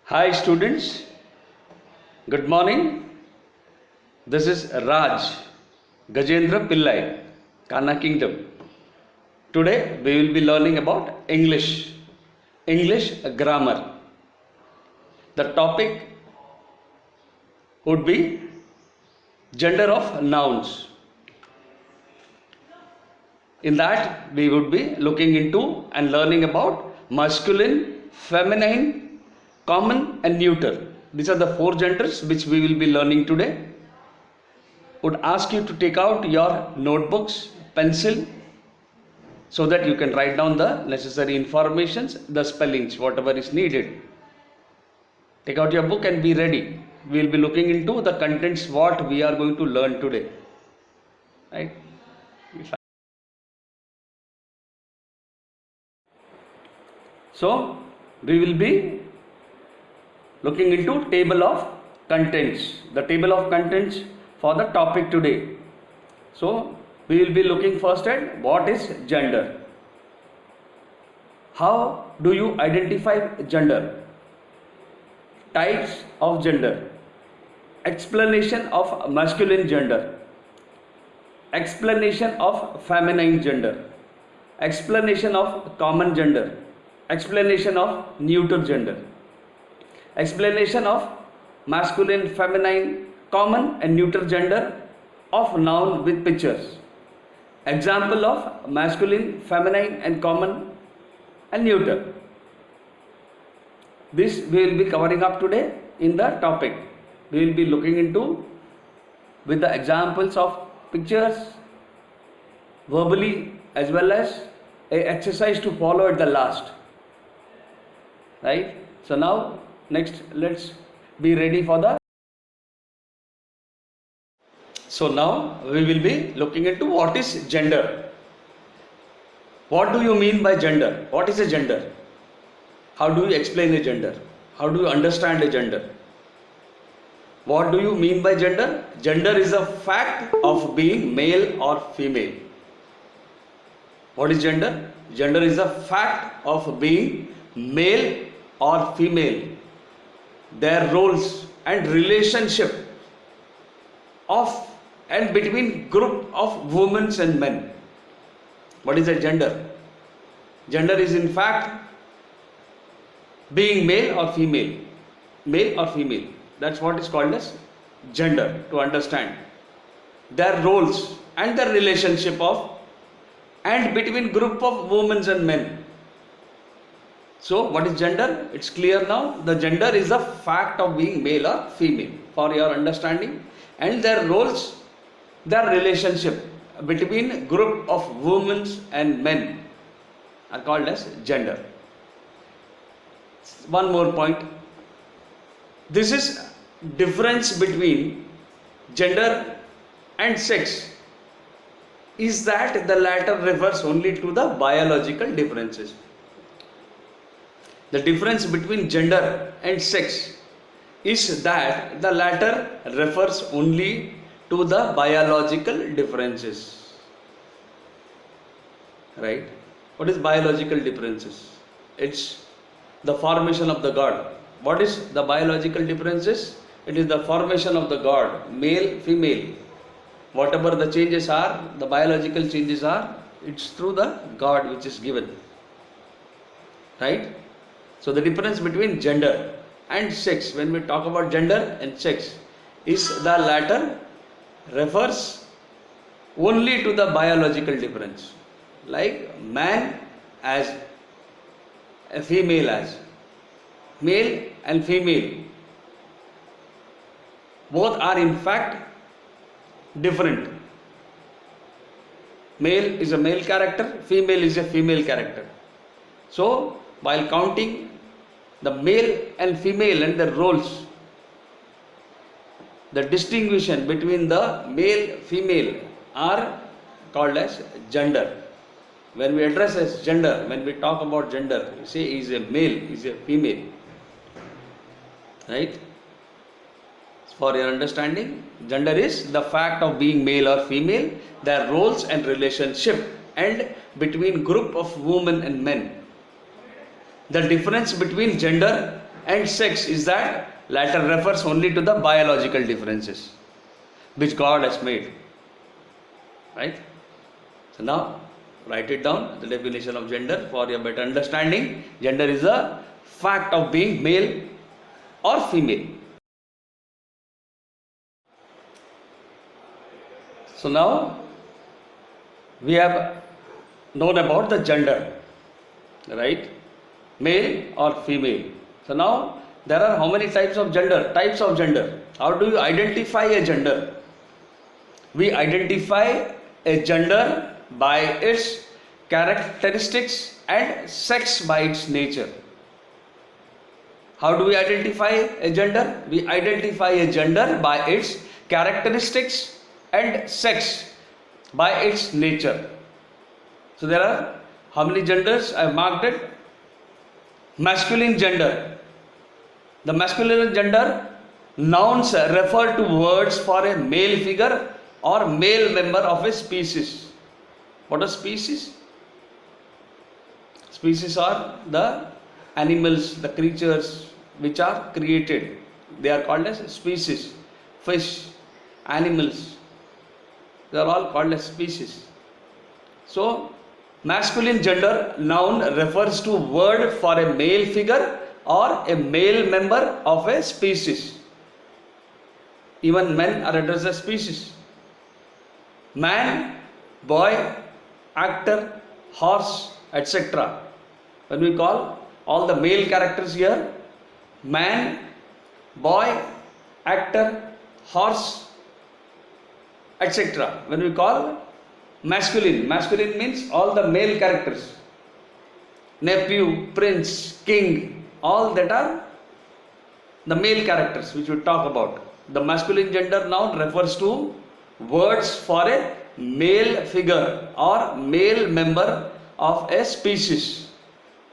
Hi students, good morning. This is Raj Gajendra Pillai, Kana Kingdom. Today we will be learning about English grammar. The topic would be gender of nouns. In that we would be looking into and learning about masculine, feminine, common and neuter. These are the four genders which we will be learning today. Would ask you to take out your notebooks, pencil, so that you can write down the necessary informations, the spellings, whatever is needed. Take out your book and be ready. We will be looking into the contents what we are going to learn today. Right? So we will be looking into table of contents, the table of contents for the topic today. So we will be looking first at what is gender. How do you identify gender? Types of gender. Explanation of masculine gender. Explanation of feminine gender. Explanation of common gender. Explanation of neuter gender. Explanation of masculine, feminine, common and neuter gender of noun with pictures. Example of masculine, feminine and common and neuter. This we will be covering up today in the topic. We will be looking into with the examples of pictures, verbally as well as a exercise to follow at the last. Right? So now next let's be ready for the. So now we will be looking into what is gender. What do you mean by gender? What is a gender? How do you explain a gender? How do you understand a gender? What do you mean by gender? Gender is a fact of being male or female. What is gender? Gender is a fact of being male or female. Their roles and relationship of and between group of women and men. What is a gender? Gender is in fact being male or female. Male or female. That's what is called as gender, to understand. Their roles and their relationship of and between group of women and men. So what is gender? It's clear now. The gender is a fact of being male or female, for your understanding, and their roles, their relationship between group of women and men are called as gender. One more point. This is difference between gender and sex is that the latter refers only to the biological differences. The difference between gender and sex is that the latter refers only to the biological differences. Right? What is biological differences? It's the formation of the God. What is the biological differences? It is the formation of the God, male, female. Whatever the changes are, the biological changes are, it's through the God which is given. Right? So the difference between gender and sex, when we talk about gender and sex, is the latter refers only to the biological difference. Like man as a female as. Male and female. Both are in fact different. Male is a male character, female is a female character. So while counting the male and female and their roles, the distinction between the male female are called as gender. When we address as gender, when we talk about gender, you say is a male, is a female. Right? For your understanding, gender is the fact of being male or female, their roles and relationship, and between group of women and men. The difference between gender and sex is that latter refers only to the biological differences which God has made. Right? So now write it down, the definition of gender for your better understanding. Gender is a fact of being male or female. So now we have known about the gender, right? Male or female. So now there are how many types of gender? Types of gender. How do you identify a gender? We identify a gender by its characteristics and sex by its nature. How do we identify a gender? We identify a gender by its characteristics and sex by its nature. So there are how many genders? I have marked it. Masculine gender. The masculine gender, nouns refer to words for a male figure or male member of a species. What are species? Species are the animals, the creatures which are created. They are called as species. Fish, animals, they are all called as species. So masculine gender noun refers to word for a male figure or a male member of a species. Even men are addressed as species. Man, boy, actor, horse, etc. When we call all the male characters here, man, boy, actor, horse, etc. When we call masculine, masculine means all the male characters. Nephew, prince, king, all that are the male characters which we talk about. The masculine gender noun refers to words for a male figure or male member of a species.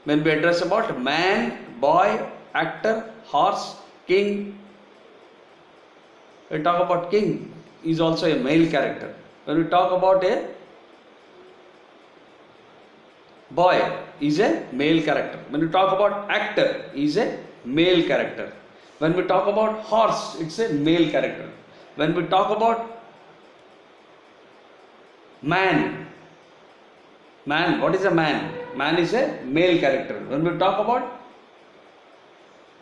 When we address about man, boy, actor, horse, king, we talk about king is also a male character. When we talk about a boy, is a male character. When we talk about actor, is a male character. When we talk about horse, it's a male character. When we talk about man, what is a man? Man is a male character. When we talk about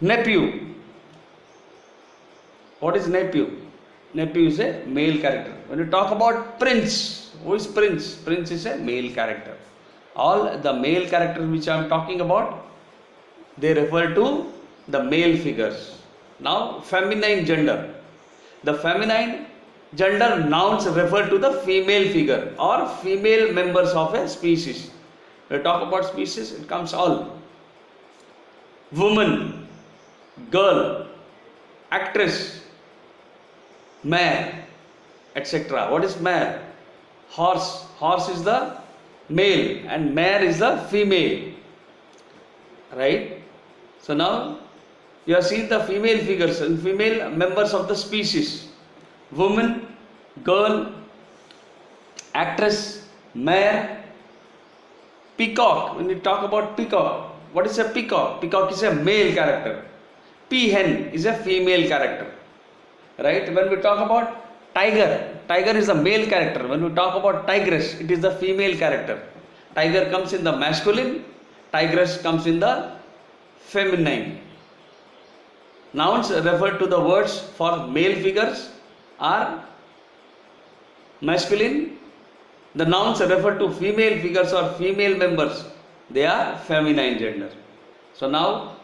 nephew, what is nephew? Nephew is a male character. When we talk about prince, who is prince? Prince is a male character. All the male characters which I am talking about, they refer to the male figures. Now feminine gender. The feminine gender nouns refer to the female figure or female members of a species. When we talk about species, it comes all. Woman, girl, actress, mare, etc. What is mare? Horse. Horse is the male and mare is the female. Right? So now you have seen the female figures and female members of the species. Woman, girl, actress, mare, peacock. When we talk about peacock, what is a peacock? Peacock is a male character. Peahen is a female character. Right? When we talk about tiger, tiger is a male character. When we talk about tigress, it is the female character. Tiger comes in the masculine, tigress comes in the feminine. Nouns refer to the words for male figures are masculine. The nouns refer to female figures or female members, they are feminine gender. So now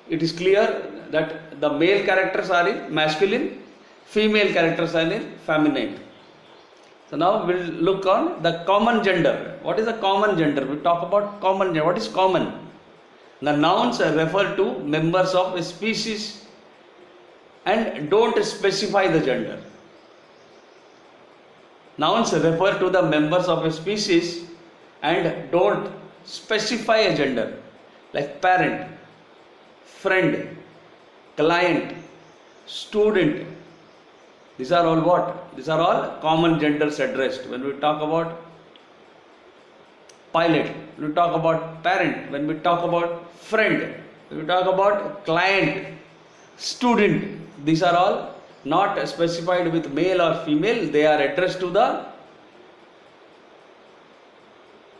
it is clear that the male characters are in masculine, female characters are in feminine. So now we'll look on the common gender. What is the common gender? We talk about common gender. What is common? The nouns refer to members of a species and don't specify the gender. Nouns refer to the members of a species and don't specify a gender, like parent, friend, client, student. These are all what? These are all common genders addressed. When we talk about pilot, when we talk about parent, when we talk about friend, We talk about client, student. These are all not specified with male or female. They are addressed to the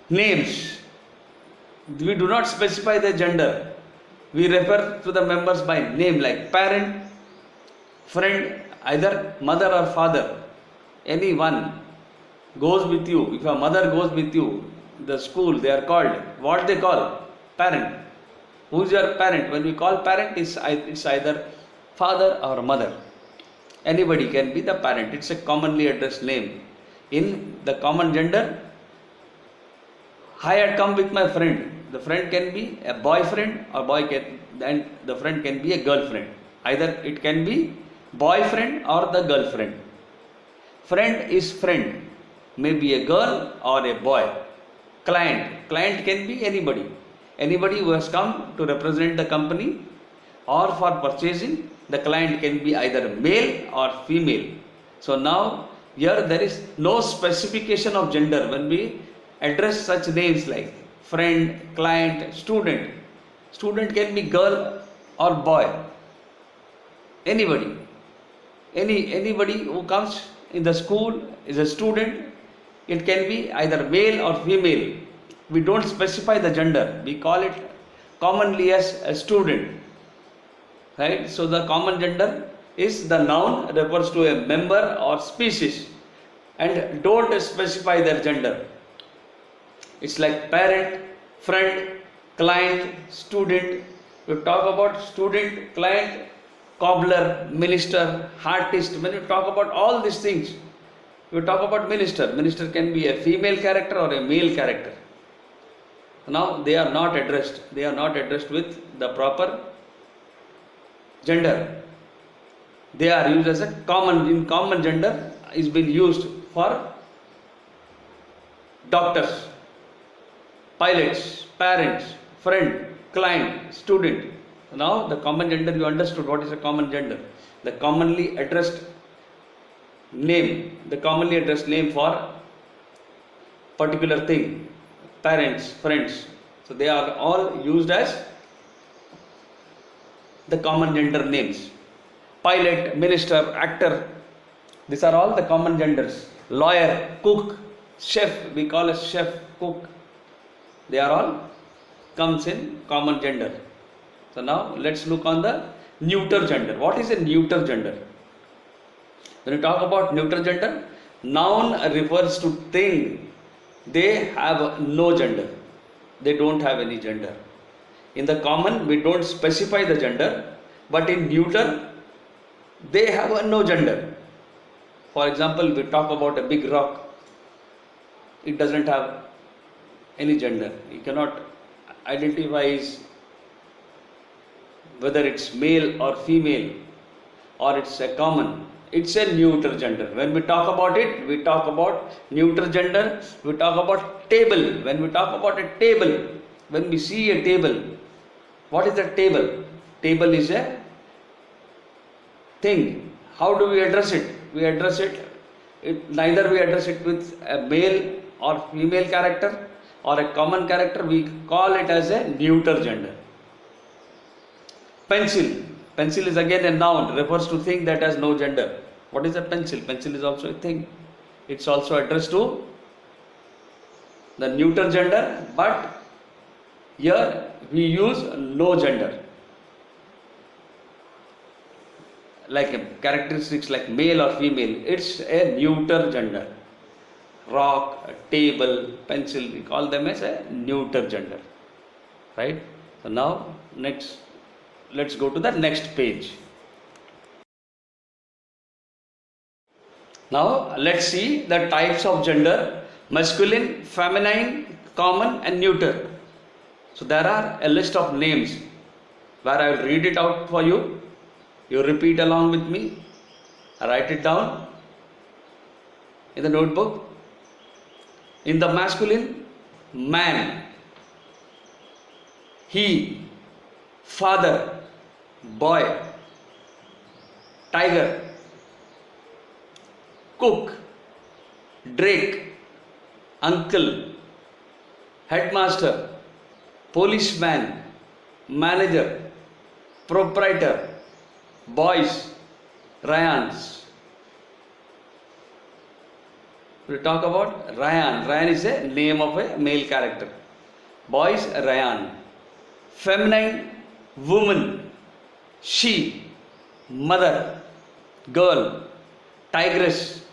names. We do not specify the gender. We refer to the members by name, like parent, friend, either mother or father. Any one goes with you. If a mother goes with you, the school, they are called, what they call? Parent. Who is your parent? When we call parent, it's either father or mother. Anybody can be the parent. It's a commonly addressed name. In the common gender, I had come with my friend. The friend can be a boyfriend, or and the friend can be a girlfriend. Either it can be boyfriend or the girlfriend. Friend is friend, maybe a girl or a boy. Client can be anybody. Anybody who has come to represent the company or for purchasing. The client can be either male or female. So now here there is no specification of gender when we address such names like friend, client, student. Student can be girl or boy. Anybody who comes in the school is a student. It can be either male or female. We don't specify the gender. We call it commonly as a student. Right? So the common gender is the noun refers to a member or species, and don't specify their gender. It's like parent, friend, client, student. We talk about student, client, cobbler, minister, artist. When you talk about all these things, we talk about minister. Minister can be a female character or a male character. Now they are not addressed. They are not addressed with the proper gender. They are used as a common gender is being used for doctors, pilots, parents, friend, client, student. Now the common gender, you understood what is a common gender. The commonly addressed name for particular thing, parents, friends. So they are all used as the common gender names. Pilot, minister, actor, these are all the common genders. Lawyer, cook, chef, we call as chef, cook. They are all comes in common gender. So now let's look on the neuter gender. What is a neuter gender? When you talk about neuter gender, noun refers to thing. They have no gender. They don't have any gender. In the common, we don't specify the gender, but in neuter, they have no gender. For example, we talk about a big rock. It doesn't have any gender. You cannot identify whether it's male or female, or it's a common. It's a neuter gender. When we talk about it, we talk about neuter gender. We talk about table. When we talk about a table, when we see a table, what is a table? Table is a thing. How do we address it? We address it, neither we address it with a male or female character or a common character. We call it as a neuter gender. Pencil. Pencil is again a noun, refers to thing that has no gender. What is a pencil? Pencil is also a thing. It's also addressed to the neuter gender, but here we use no gender. Like characteristics like male or female, it's a neuter gender. Rock, table, pencil, we call them as a neuter gender. Right? So now let's go to the next page. Now let's see the types of gender: masculine, feminine, common and neuter. So there are a list of names where I will read it out for you. You repeat along with me. Write it down in the notebook. In the masculine, man, he, father, boy, tiger, cook, drake, uncle, headmaster, policeman, manager, proprietor, boys, Ryans. We talk about Ryan. Ryan is a name of a male character. Boys, Ryan. Feminine, woman, she, mother, girl, tigress,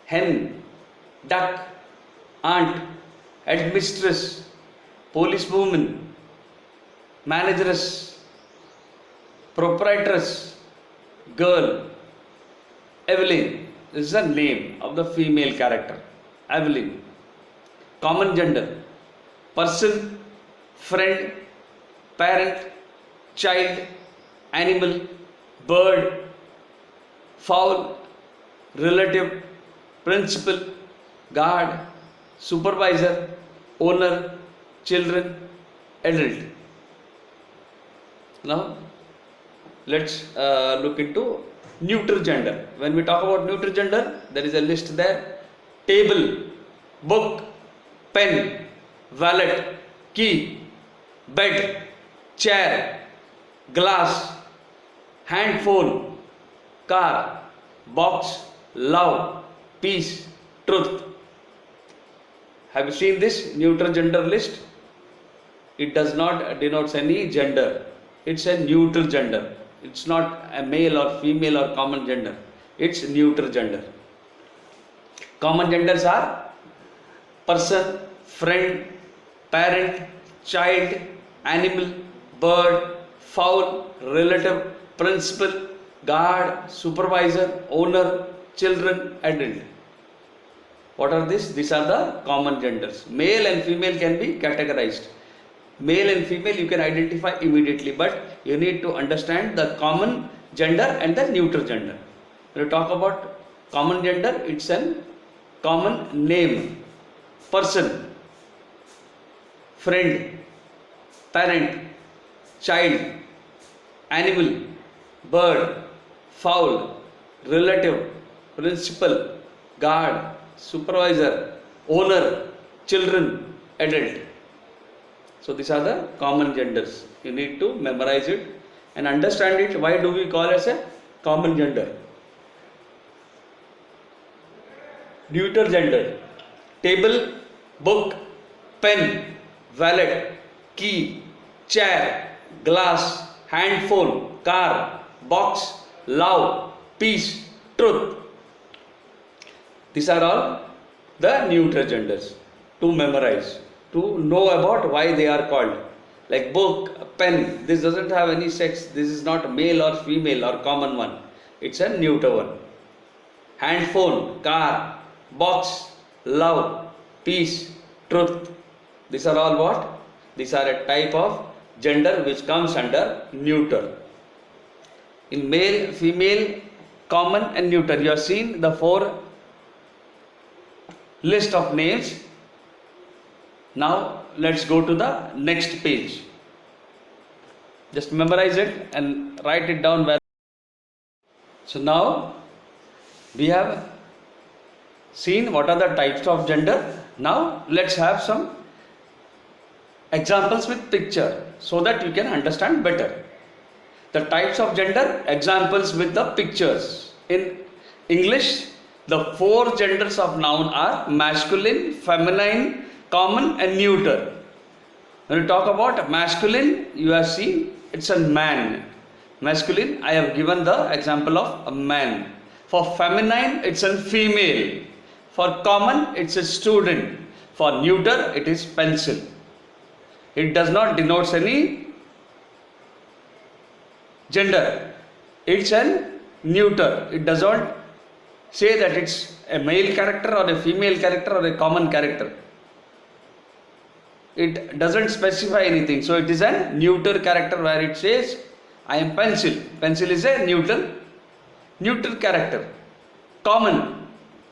hen, duck, aunt, headmistress, policewoman, manageress, proprietress, girl, Evelyn. This is the name of the female character. Evelyn. Common gender. Person, friend, parent, child, animal, bird, fowl, relative, principal, guard, supervisor, owner, children, adult. Now, let's look into neuter gender. When we talk about neuter gender, there is a list there. Table, book, pen, wallet, key, bed, chair, glass, hand phone, car, box, love, peace, truth. Have you seen this neuter gender list? It does not denote any gender. It's a neutral gender. It's not a male or female or common gender. It's neuter gender. Common genders are person, friend, parent, child, animal, bird, fowl, relative, principal, guard, supervisor, owner, children, adult. What are these? These are the common genders. Male and female can be categorized. Male and female you can identify immediately, but you need to understand the common gender and the neuter gender. When you talk about common gender, it's a common name, person, friend, parent, child, animal, bird, fowl, relative, principal, guard, supervisor, owner, children, adult. So these are the common genders. You need to memorize it and understand it. Why do we call it as a common gender? Neuter gender. Table, book, pen, wallet, key, chair, glass, hand phone, car, box, love, peace, truth. These are all the neuter genders to memorize, to know about why they are called. Like book, pen, this doesn't have any sex. This is not male or female or common one. It's a neuter one. Hand phone, car, box, love, peace, truth. These are all what? These are a type of gender which comes under neuter. In male, female, common and neuter. You have seen the four list of names. Now let's go to the next page. Just memorize it and write it down where. So now we have seen what are the types of gender. Now let's have some examples with picture so that you can understand better. The types of gender, examples with the pictures. In English, the four genders of noun are masculine, feminine, common and neuter. When you talk about masculine, you have seen it's a man. Masculine, I have given the example of a man. For feminine, it's a female. For common, it's a student. For neuter, it is pencil. It does not denote any gender. It's a neuter. It does not say that it's a male character or a female character or a common character. It doesn't specify anything. So it is a neuter character where it says I am pencil. Pencil is a neuter character. Common.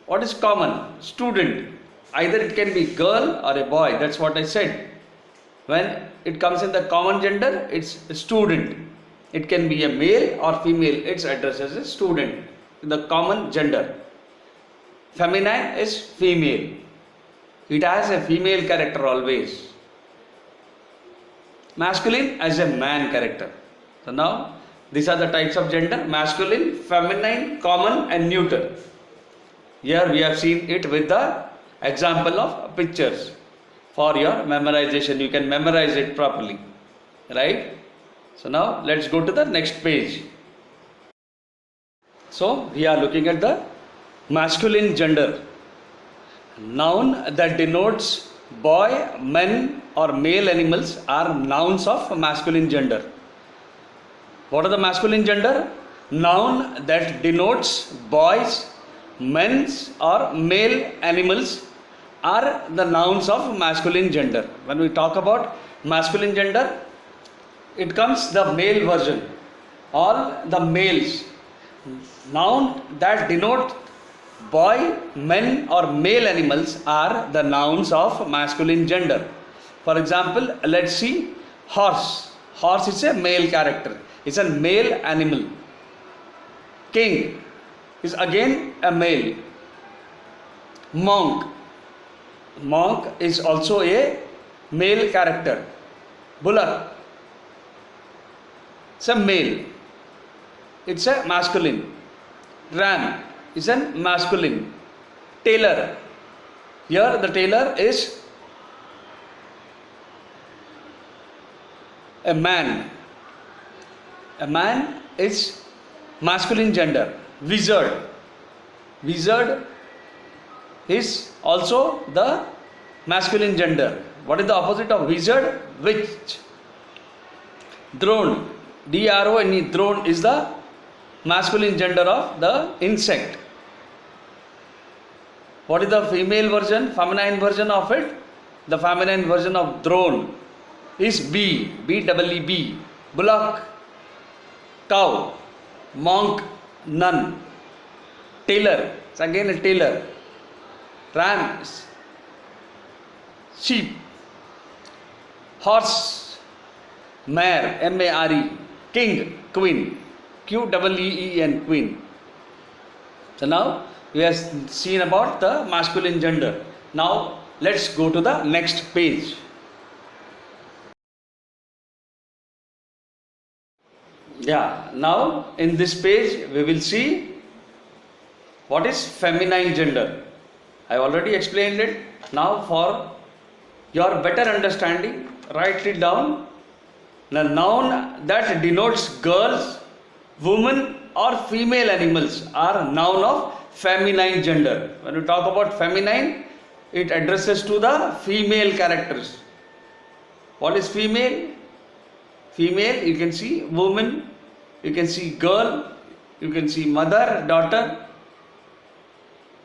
What is common? Student. Either it can be girl or a boy. That's what I said. When it comes in the common gender, it's a student. It can be a male or female. It's addressed as a student. The common gender. Feminine is female. It has a female character always. Masculine as a man character. So now these are the types of gender: masculine, feminine, common and neuter. Here we have seen it with the example of pictures for your memorization. You can memorize it properly, right? So now let's go to the next page. So we are looking at the masculine gender. Noun that denotes boy, men or male animals are nouns of masculine gender. What are the masculine gender? Noun that denotes boys, men's or male animals are the nouns of masculine gender. When we talk about masculine gender, it comes the male version. All the males. Noun that denote boy, men or male animals are the nouns of masculine gender. For example, let's see horse. Horse is a male character. It's a male animal. King is again a male. Monk. Monk is also a male character. Bullock. It's a male. It's a masculine. Ram is a masculine. Tailor. Here the tailor is a man. A man is masculine gender. Wizard. Wizard is also the masculine gender. What is the opposite of wizard? Witch. Drone. D-R-O-N-E. Drone is the masculine gender of the insect. What is the female version, feminine version of it? The feminine version of drone is bee. B-E-E-B. Bullock. Cow. Monk. Nun. Tailor. It's again a tailor. Ram. Sheep. Horse. Mare. M-A-R-E. King. Queen. Q-E-E-N. Queen. So now we have seen about the masculine gender. Now let's go to the next page. Yeah, now in this page we will see what is feminine gender. I already explained it. Now for your better understanding, write it down. The noun that denotes girls, women or female animals are noun of feminine gender. When we talk about feminine, it addresses to the female characters. What is female? Female, you can see woman, you can see girl, you can see mother, daughter.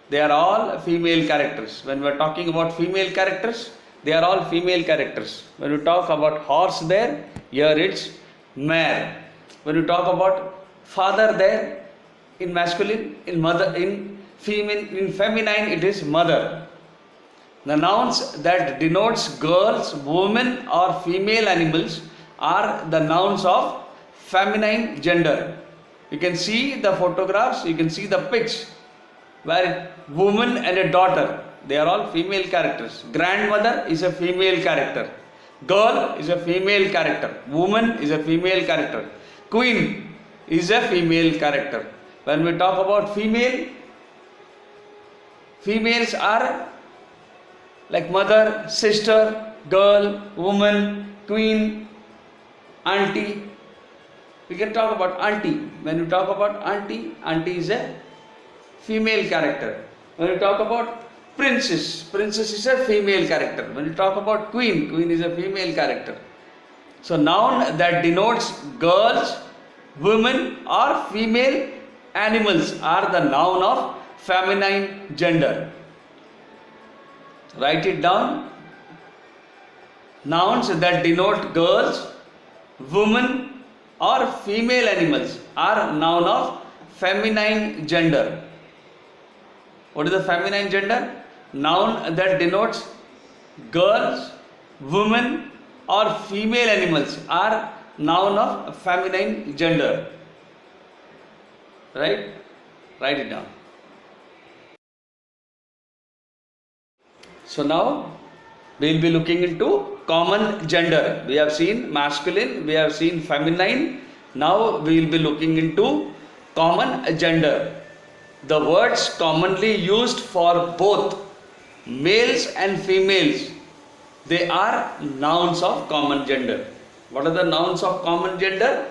They are all female characters. When we are talking about female characters, they are all female characters. When we talk about horse there, here it's mare. When we talk about father there, in masculine, in mother, in female, in feminine it is mother. The nouns that denotes girls, women or female animals are the nouns of feminine gender. You can see the photographs, you can see the pics where woman and a daughter, they are all female characters. Grandmother is a female character. Girl is a female character. Woman is a female character. Queen is a female character. When we talk about female, females are like mother, sister, girl, woman, queen, auntie. We can talk about auntie. When we talk about auntie, auntie is a female character. When we talk about princess, princess is a female character. When we talk about queen, queen is a female character. So noun that denotes girls, women or female animals are the noun of feminine gender. Write it down. Nouns that denote girls, women or female animals are noun of feminine gender. What is the feminine gender? Noun that denotes girls, women or female animals are noun of feminine gender. Right? Write it down. So now We will be looking into common gender. We have seen masculine, we have seen feminine. Now we will be looking into common gender. The words commonly used for both males and females, they are nouns of common gender. What are the nouns of common gender?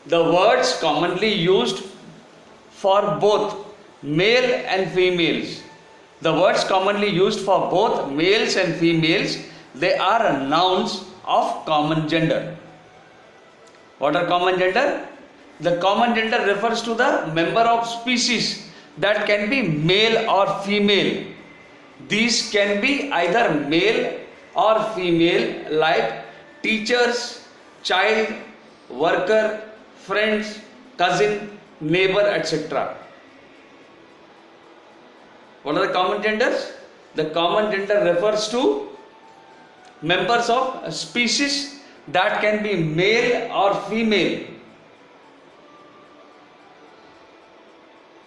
The words commonly used for both male and females. The words commonly used for both males and females, they are nouns of common gender. What are common gender? The common gender refers to the member of species that can be male or female. These can be either male or female, like teachers, child, worker, friends, cousin, neighbor, etc. What are the common genders? The common gender refers to members of species that can be male or female.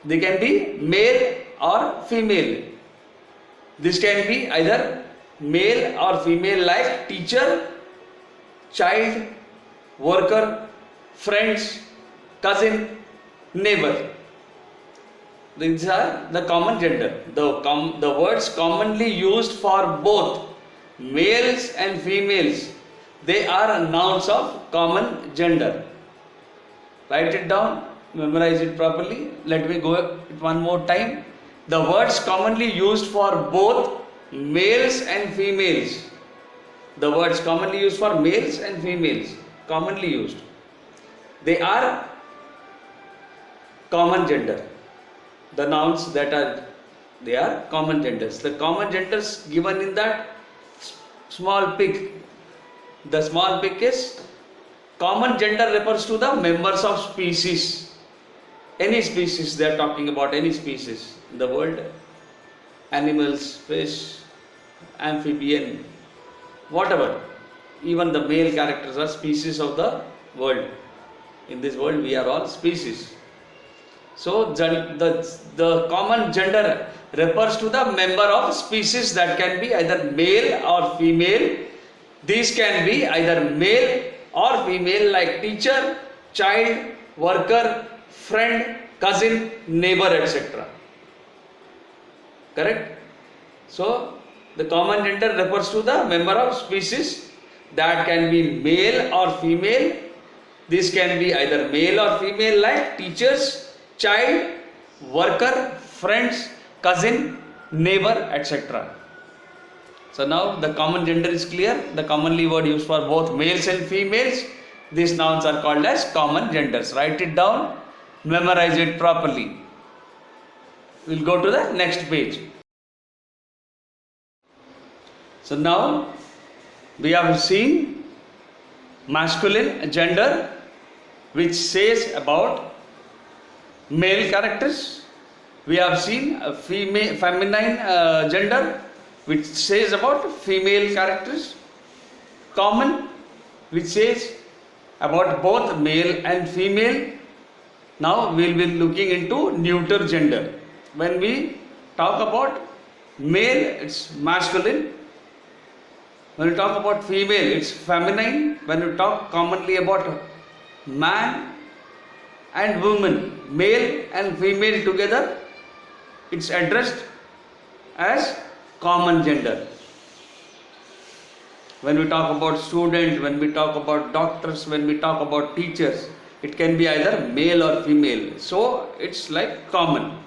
They can be male or female. This can be either male or female, like teacher, child, worker, friends, cousin, neighbor. These are the common gender. The words commonly used for both males and females, they are nouns of common gender. Write it down, memorize it properly. Let me go it one more time. The words commonly used for both males and females. The words commonly used for males and females, commonly used, they are common gender. The nouns that are, they are common genders. The common genders given in that small pig. The small pig is common gender, refers to the members of species. Any species, they are talking about any species in the world. Animals, fish, amphibian, whatever. Even the male characters are species of the world. In this world we are all species. So the common gender refers to the member of species that can be either male or female. These can be either male or female, like teacher, child, worker, friend, cousin, neighbor, etc. Correct? So the common gender refers to the member of species that can be male or female. This can be either male or female, like teachers, child, worker, friends, cousin, neighbor, etc. So now the common gender is clear. The commonly word used for both males and females, these nouns are called as common genders. Write it down, memorize it properly. We'll go to the next page. So now we have seen masculine gender, which says about male characters. We have seen a feminine gender, which says about female characters. Common, which says about both male and female. Now we will be looking into neuter gender. When we talk about male, it's masculine. When we talk about female, it's feminine. When we talk commonly about man and woman, male and female together, it's addressed as common gender. When we talk about students, when we talk about doctors, when we talk about teachers, it can be either male or female. So it's like common.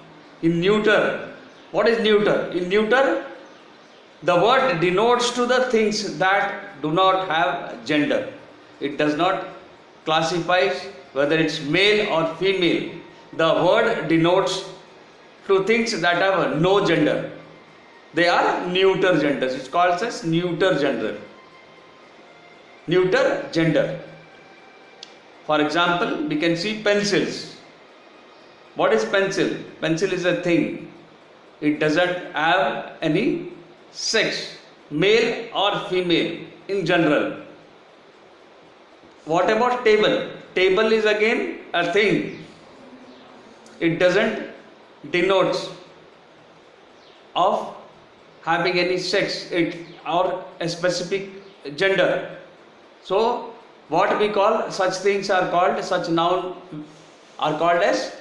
In neuter, what is neuter? In neuter, the word denotes to the things that do not have gender. It does not classify whether it's male or female. The word denotes to things that have no gender. They are neuter genders. It's called as neuter gender. Neuter gender. For example, we can see pencils. What is pencil? Pencil is a thing. It doesn't have any sex, male or female in general. What about table? Table is again a thing. It doesn't denote of having any sex or a specific gender. So what we call such things are called, such noun are called as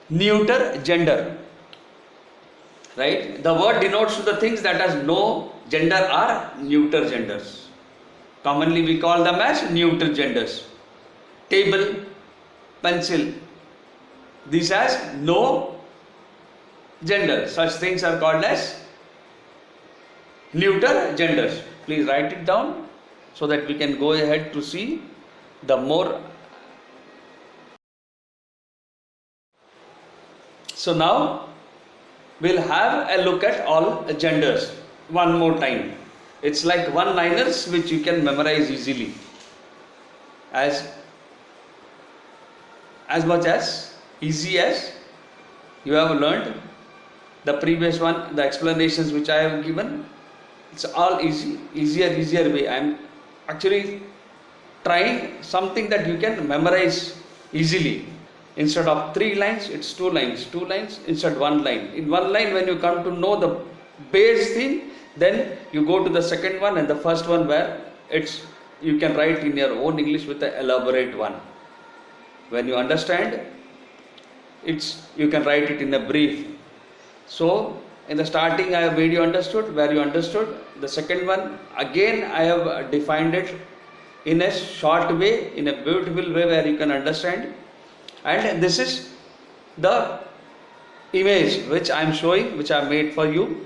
neuter gender. Right? The word denotes to the things that has no gender are neuter genders. Commonly we call them as neuter genders. Table, pencil, these has no gender. Such things are called as neuter genders. Please write it down so that we can go ahead to see the more. So now we'll have a look at all genders one more time. It's like one-liners which you can memorize easily, as much as easy as you have learned the previous one, the explanations which I have given. It's all easier way. I am actually trying something that you can memorize easily. Instead of 3 lines, it's 2 lines. 2 lines instead 1 line. In 1 line, when you come to know the base thing, then you go to the second one and the first one where you can write in your own English with the elaborate one. When you understand, you can write it in a brief. So in the starting I have made you understood, where you understood. The second one, again I have defined it in a short way, in a beautiful way where you can understand. And this is the image which I am showing, which I have made for you.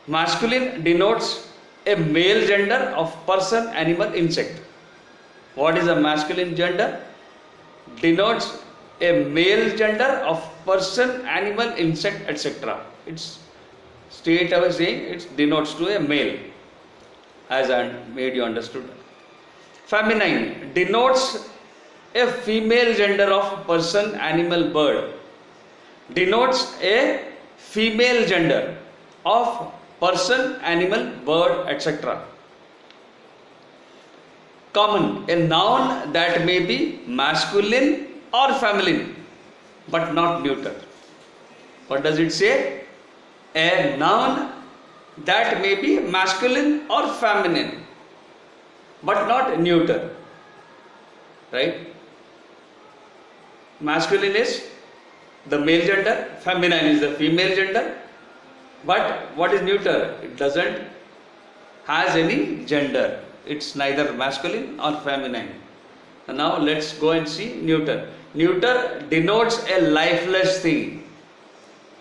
Masculine denotes a male gender of person, animal, insect. What is a masculine gender? Denotes a male gender of person, animal, insect, etc. It's straight away saying it denotes to a male, as I made you understood. Feminine denotes a female gender of person, animal, bird. Denotes a female gender of person, animal, bird, etc. Common, a noun that may be masculine or feminine, but not neuter. What does it say? A noun that may be masculine or feminine, but not neuter. Right? Masculine is the male gender, feminine is the female gender, but what is neuter? It doesn't has any gender. It's neither masculine or feminine. And now let's go and see neuter. Neuter denotes a lifeless thing.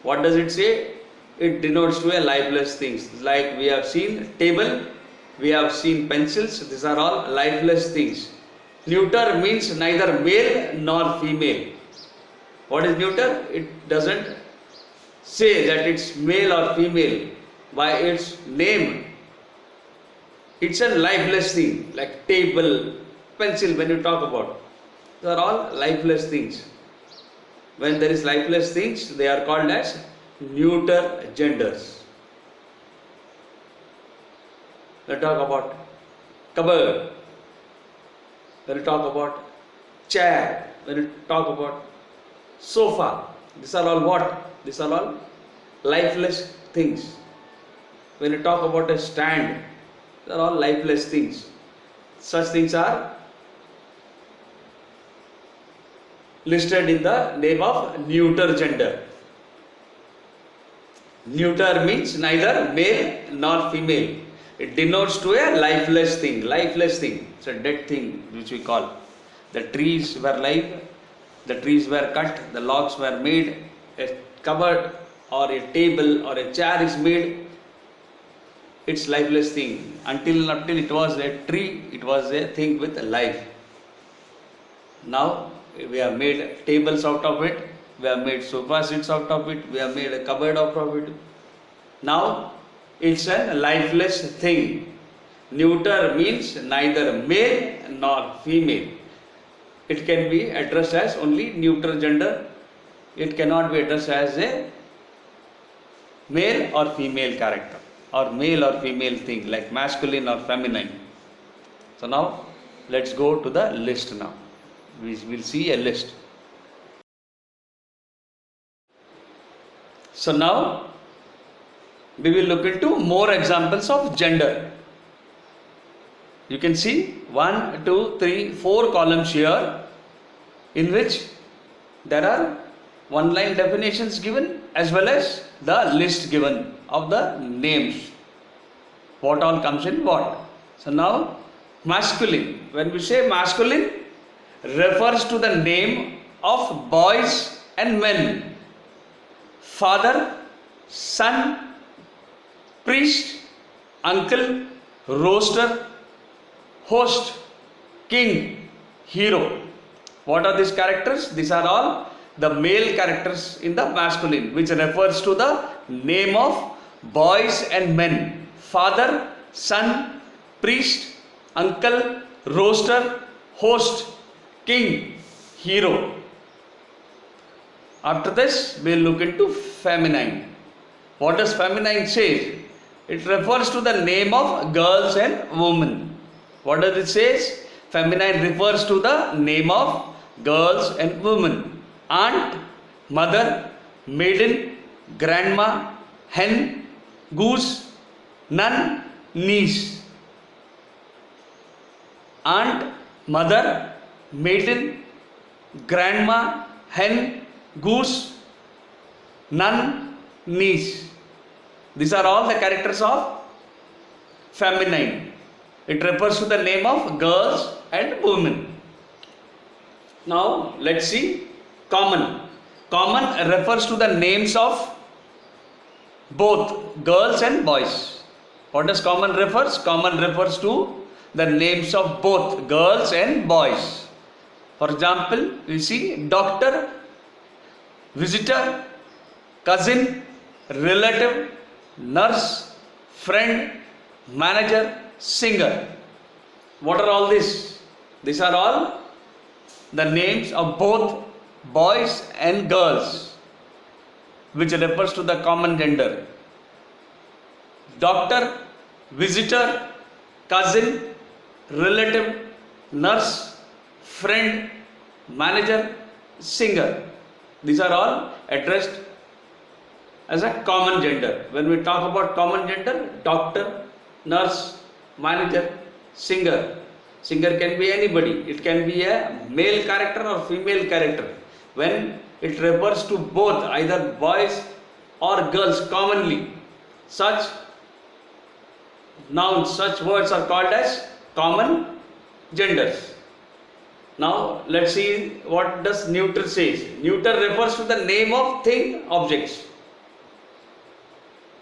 What does it say? It denotes to a lifeless things. Like we have seen table, we have seen pencils. These are all lifeless things. Neuter means neither male nor female. What is neuter? It doesn't say that it's male or female by its name. It's a lifeless thing, like table, pencil. When you talk about, they are all lifeless things. When there is lifeless things, they are called as neuter genders. When you talk about cupboard, when you talk about chair, when you talk about sofa, these are all what? These are all lifeless things. When you talk about a stand, they are all lifeless things. Such things are listed in the name of neuter gender. Neuter means neither male nor female. It denotes to a lifeless thing. Lifeless thing. It's a dead thing which we call. The trees were live. The trees were cut. The logs were made. A cupboard or a table or a chair is made. It's lifeless thing. Until it was a tree, it was a thing with life. Now we have made tables out of it. We have made sofa seats out of it. We have made a cupboard out of it. Now it's a lifeless thing. Neuter means neither male nor female. It can be addressed as only neuter gender. It cannot be addressed as a male or female character, or male or female thing like masculine or feminine. So now let's go to the list now. We will see a list. So now we will look into more examples of gender. You can see 1, 2, 3, 4 columns here, in which there are one-line definitions given as well as the list given of the names. What all comes in what. So now masculine. When we say masculine, refers to the name of boys and men. Father, son, priest, uncle, roaster, host, king, hero. What are these characters? These are all the male characters in the masculine, which refers to the name of boys and men. Father, son, priest, uncle, roaster, host, king, hero. After this, we will look into feminine. What does feminine say? It refers to the name of girls and women. What does it say? Feminine refers to the name of girls and women. Aunt, mother, maiden, grandma, hen, goose, nun, niece. Aunt, mother, maiden, grandma, hen, goose, nun, niece. These are all the characters of feminine. It refers to the name of girls and women. Now let's see common. Common refers to the names of both girls and boys. What does common refers? Common refers to the names of both girls and boys. For example, we see doctor, visitor, cousin, relative, nurse, friend, manager, singer. What are all these? These are all the names of both boys and girls, which refers to the common gender. Doctor, visitor, cousin, relative, nurse, friend, manager, singer. These are all addressed as a common gender. When we talk about common gender, doctor, nurse, manager, singer. Singer can be anybody. It can be a male character or female character. When it refers to both, either boys or girls commonly, such nouns, such words are called as common genders. Now let's see what does neuter says. Neuter refers to the name of thing, objects.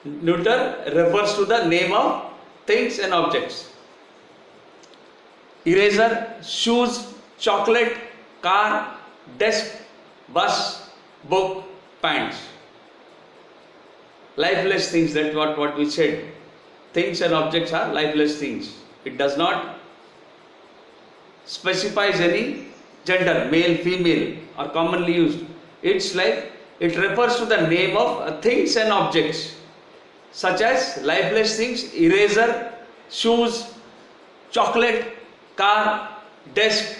Neuter refers to the name of things and objects. Eraser, shoes, chocolate, car, desk, bus, book, pants. Lifeless things, that's what we said. Things and objects are lifeless things. It does not specifies any gender, male, female, or commonly used. It's like it refers to the name of things and objects, such as lifeless things, eraser, shoes, chocolate, car, desk,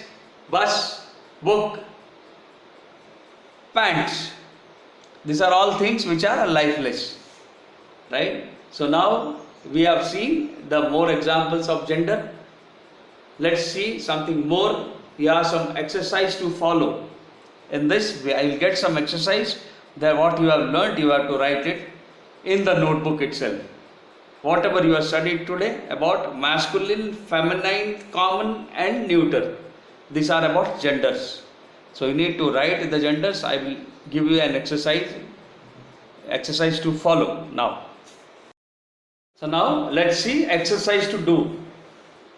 bus, book, pants. These are all things which are lifeless, right? So now we have seen the more examples of gender. Let's see something more. We have some exercise to follow. In this, I will get some exercise. That what you have learnt, you have to write it in the notebook itself. Whatever you have studied today about masculine, feminine, common and neuter. These are about genders. So you need to write the genders. I will give you an exercise to follow now. So now let's see exercise to do.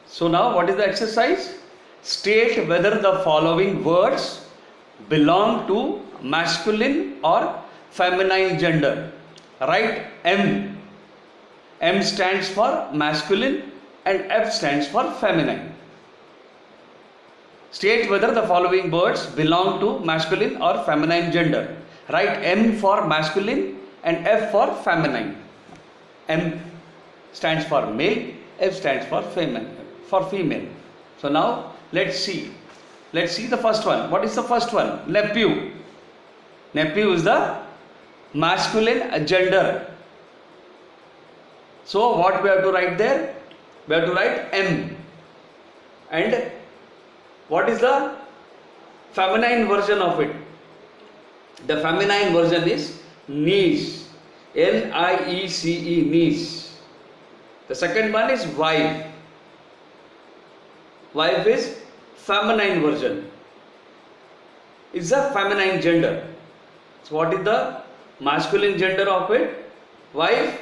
So now what is the exercise? State whether the following words belong to masculine or feminine gender. Write M. M stands for masculine and F stands for feminine. State whether the following words belong to masculine or feminine gender. Write M for masculine and F for feminine. M stands for male, F stands for female. So now let's see the first one. What is the first one? Nephew. Nephew is the masculine gender. So what we have to write there? We have to write M. And what is the feminine version of it? The feminine version is niece. N-I-E-C-E, niece. The second one is wife. Wife is feminine version. It's a feminine gender. So what is the masculine gender of it? Wife,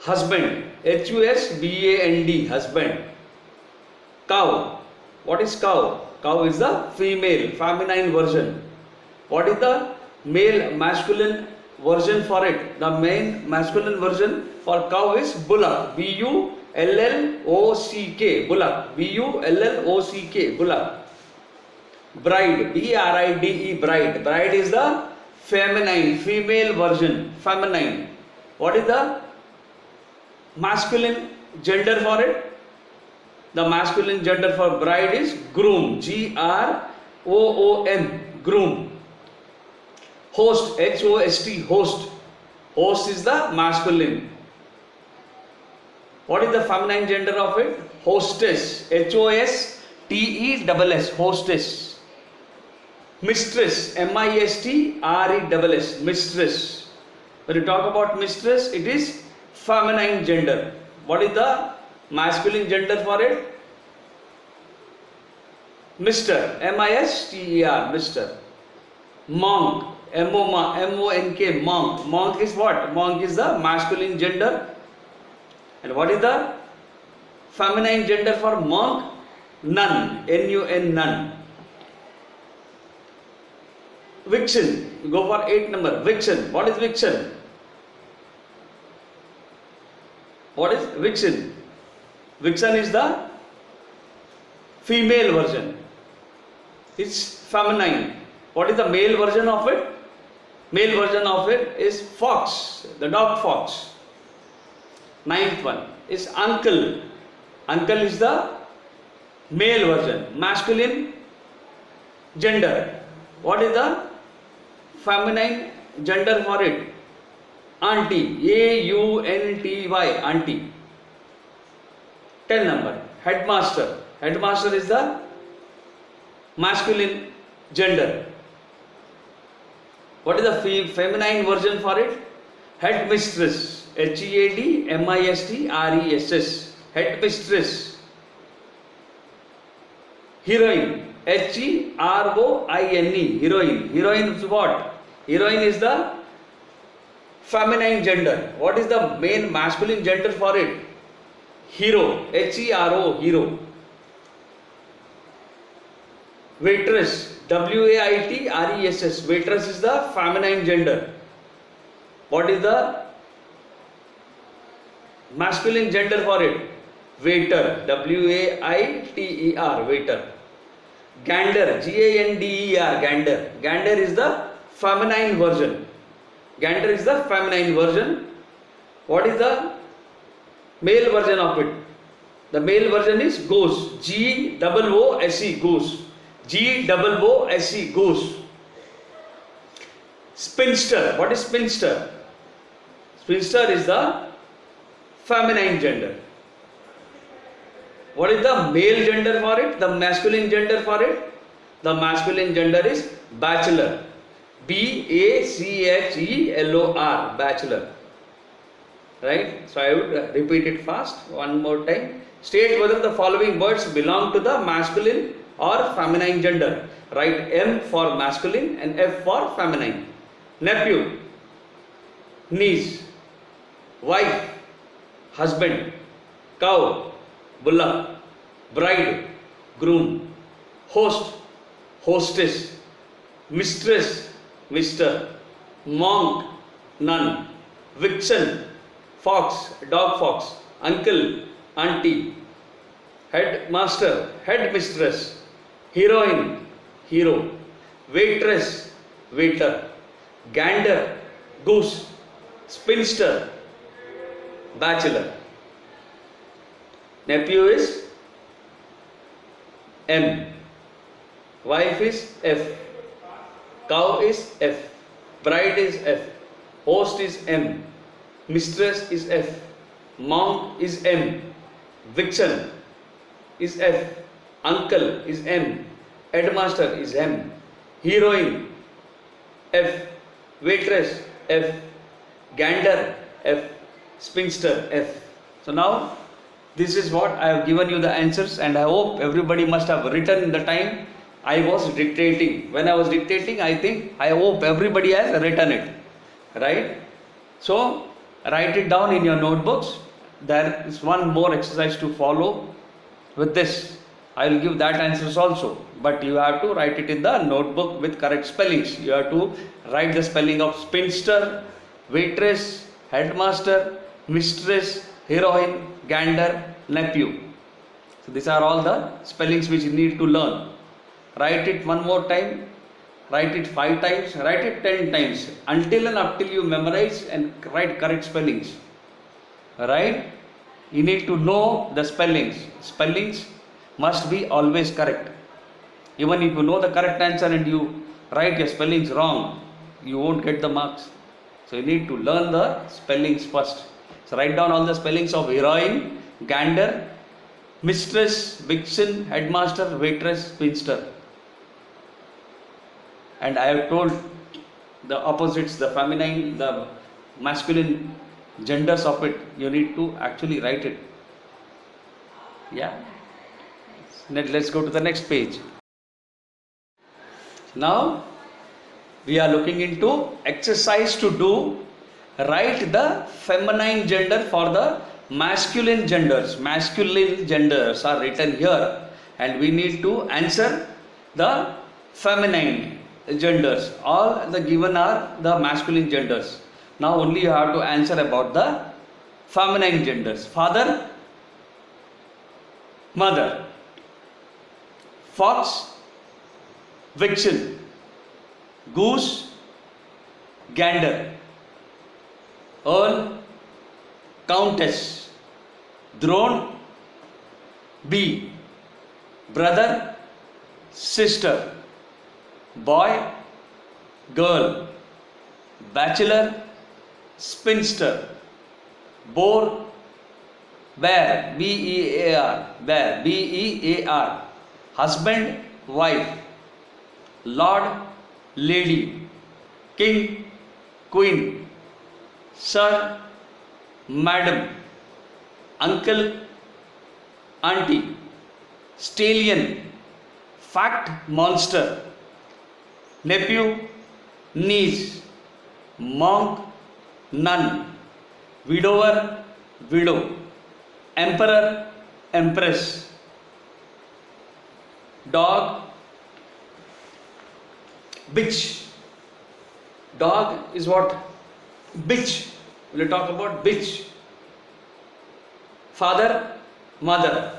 husband. H-U-S-B-A-N-D, husband. Cow. What is cow? Cow is the female, feminine version. What is the male masculine version for it? The main masculine version for cow is bullock. B-U-L-L-O-C-K. Bullock. B-U-L-L-O-C-K. Bullock. Bride. B-R-I-D-E. Bride. Bride is the feminine, female version. Feminine. What is the masculine gender for it? The masculine gender for bride is groom. G-R-O-O-M. Groom. Host. H-O-S-T. Host. Host is the masculine. What is the feminine gender of it? Hostess. H-O-S-T-E-S-S. Hostess. Mistress. M-I-S-T-R-E-S-S. Mistress. When you talk about mistress, it is feminine gender. What is the masculine gender for it? Mr. M-I-S-T-E-R. Mr. Monk. M-O-N-K. Monk. Monk is what? Monk is the masculine gender. And what is the feminine gender for monk? Nun. N-U-N. Nun. Vixen. You go for 8 number. Vixen. What is vixen? What is vixen? Vixen is the female version. It's feminine. What is the male version of it? Male version of it is fox, the dog fox. 9th one is uncle. Uncle is the male version, masculine gender. What is the feminine gender for it? Auntie. A-U-N-T-Y. Auntie. 10 number. Headmaster. Headmaster is the masculine gender. What is the feminine version for it? Headmistress. H-E-A-D-M-I-S-T-R-E-S-S. Headmistress. Heroine. H-E-R-O-I-N-E. Heroine. Heroine is what? Heroine is the feminine gender. What is the main masculine gender for it? Hero. H-E-R-O. Hero. Waitress. W-A-I-T-R-E-S-S. Waitress is the feminine gender. What is the masculine gender for it? Waiter. W-A-I-T-E-R. Waiter. Gander. G-A-N-D-E-R. Gander. Gander is the feminine version. Gander is the feminine version. What is the male version of it? The male version is goose. G-O-O-S-E. Goose. G-O-O-S-E. Goose. Spinster. What is spinster? Spinster is the feminine gender. What is the male gender for it? The masculine gender for it? The masculine gender is bachelor. B-A-C-H-E-L-O-R. Bachelor. Right? So I would repeat it fast one more time. State whether the following words belong to the masculine or feminine gender. Write M for masculine and F for feminine. Nephew. Niece. Wife. Husband. Cow. Bullock. Bride. Groom. Host. Hostess. Mistress. Mister. Monk. Nun. Vixen. Fox. Dog fox. Uncle. Auntie. Headmaster. Headmistress. Heroine. Hero. Waitress. Waiter. Gander. Goose. Spinster. Bachelor. Nephew is M. Wife is F. Cow is F. Bride is F. Host is M. Mistress is F. Monk is M. Vixen is F. Uncle is M. Headmaster is M. Heroine F. Waitress F. Gander F. Spinster F. So now this is what I have given you the answers, and I hope everybody must have written in the time I was dictating. When I was dictating, I hope everybody has written it, right? So write it down in your notebooks. There is one more exercise to follow. With this, I will give that answers also, but you have to write it in the notebook with correct spellings. You have to write the spelling of spinster, waitress, headmaster, mistress, heroine, gander, nephew. So these are all the spellings which you need to learn. Write it one more time, write it 5 times, write it 10 times until you memorize and write correct spellings. Right? You need to know the spellings. Spellings must be always correct. Even if you know the correct answer and you write your spellings wrong, you won't get the marks. So you need to learn the spellings first. So write down all the spellings of heroine, gander, mistress, vixen, headmaster, waitress, spinster. And I have told the opposites, the feminine, the masculine genders of it. You need to actually write it. Yeah. Let's go to the next page. Now we are looking into exercise to do. Write the feminine gender for the masculine genders. Masculine genders are written here, and we need to answer the feminine genders. All the given are the masculine genders. Now only you have to answer about the feminine genders. Father, mother, fox, vixen, goose, gander, earl, countess, drone, bee, brother, sister, boy, girl, bachelor, spinster, boar, bear, B-E-A-R, bear, B-E-A-R, husband, wife, lord, lady, king, queen, sir, madam, uncle, auntie, stallion, fat monster, nephew, niece, monk, nun, widower, widow, emperor, empress, dog, bitch. Dog is what? Bitch. We'll talk about bitch. Father, mother,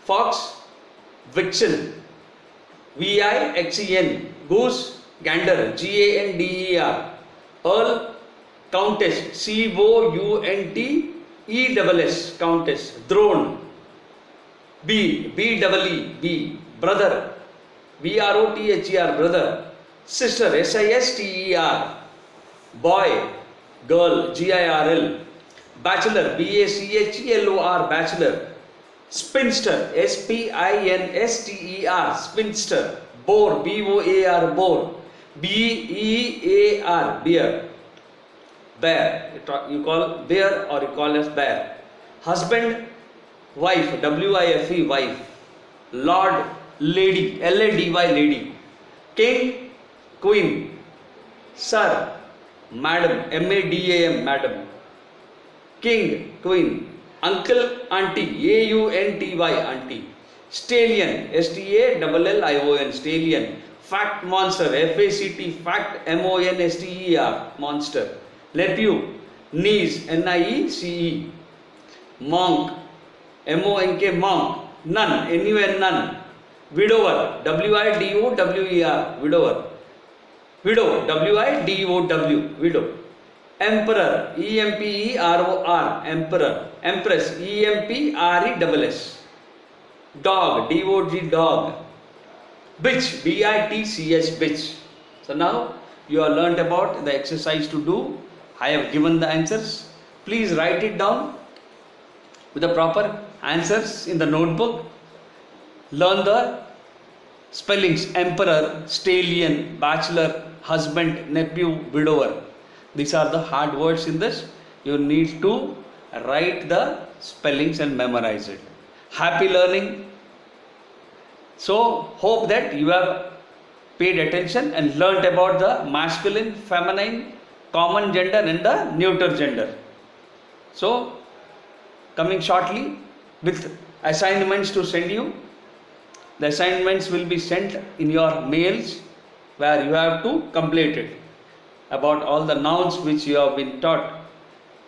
fox, vixen, V-I-X-E-N, goose, gander, G-A-N-D-E-R, earl, countess, C-O-U-N-T-E-S-S, countess, drone, B, B-E-E, brother, B-R-O-T-H-E-R, brother, sister, S-I-S-T-E-R, boy, girl, G-I-R-L, bachelor, B-A-C-H-E-L-O-R, bachelor, spinster, S-P-I-N-S-T-E-R, spinster, boar, B-O-A-R, boar, B-E-A-R, bear, bear, you call bear or you call as bear, husband, wife, W-I-F-E, wife, lord, lady, L-A-D-Y, lady, king, queen, sir, madam, M-A-D-A-M, madam, king, queen, uncle, auntie, A-U-N-T-Y, auntie, stallion, S-T-A-L-L-I-O-N, stallion, fat monster, F-A-C-T, fat, M-O-N-S-T-E-R, monster, nephew, niece, N-I-E-C-E, monk, M-O-N-K, monk, nun, N-U-N, nun, widower, W-I-D-O-W-E-R, widower, widow, W-I-D-O-W, widow, emperor, E-M-P-E-R-O-R, emperor, empress, E-M-P-R-E-S-S, dog, D-O-G, dog, bitch, B-I-T-C-H, bitch. So now you have learnt about the exercise to do. I have given the answers. Please write it down with the proper answers in the notebook. Learn the spellings: emperor, stallion, bachelor, husband, nephew, widower. These are the hard words in this. You need to write the spellings and memorize it. Happy learning. So hope that you have paid attention and learnt about the masculine, feminine, common gender and the neuter gender. So coming shortly with assignments to send you. The assignments will be sent in your mails where you have to complete it about all the nouns which you have been taught,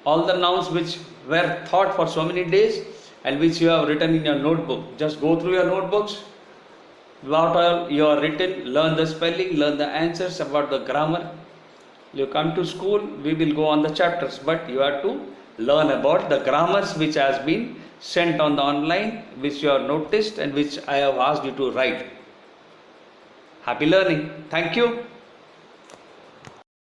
all the nouns which were taught for so many days and which you have written in your notebook. Just go through your notebooks, what all you have written, learn the spelling, learn the answers about the grammar. You come to school, we will go on the chapters, but you have to learn about the grammars which has been sent on the online, which you have noticed and which I have asked you to write. Happy learning. Thank you.